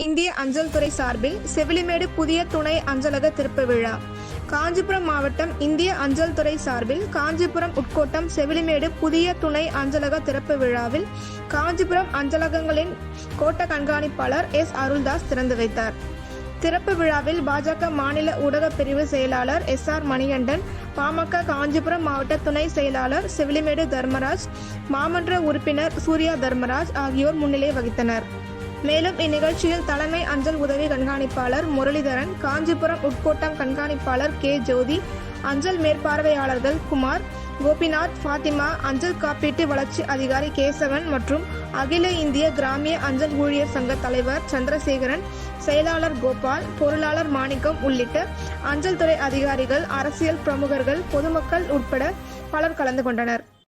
இந்திய அஞ்சல் துறை சார்பில் செவிலிமேடு புதிய துணை அஞ்சலக திறப்பு விழா. காஞ்சிபுரம் மாவட்டம் இந்திய அஞ்சல் துறை சார்பில் காஞ்சிபுரம் உட்கோட்டம் செவிலிமேடு புதிய துணை அஞ்சலக திறப்பு விழாவில் காஞ்சிபுரம் அஞ்சலகங்களின் கோட்ட கண்காணிப்பாளர் எஸ். அருள்தாஸ் திறந்து வைத்தார். திறப்பு விழாவில் பாஜக மாநில ஊடக பிரிவு செயலாளர் எஸ். ஆர். மணிகண்டன், பாமக காஞ்சிபுரம் மாவட்ட துணை செயலாளர் செவிலிமேடு தர்மராஜ், மாமன்ற உறுப்பினர் சூர்யா தர்மராஜ் ஆகியோர் முன்னிலை வகித்தனர். மேலும் இந்நிகழ்ச்சியில் தலைமை அஞ்சல் உதவி கண்காணிப்பாளர் முரளிதரன், காஞ்சிபுரம் உட்கோட்டம் கண்காணிப்பாளர் கே. ஜோதி, அஞ்சல் மேற்பார்வையாளர்கள் குமார், கோபிநாத், பாத்திமா, அஞ்சல் காப்பீட்டு வளர்ச்சி அதிகாரி கேசவன் மற்றும் அகில இந்திய கிராமிய அஞ்சல் ஊழியர் சங்க தலைவர் சந்திரசேகரன், செயலாளர் கோபால், பொருளாளர் மாணிக்கம் உள்ளிட்ட அஞ்சல் துறை அதிகாரிகள், அரசியல் பிரமுகர்கள், பொதுமக்கள் உட்பட பலர் கலந்து கொண்டனர்.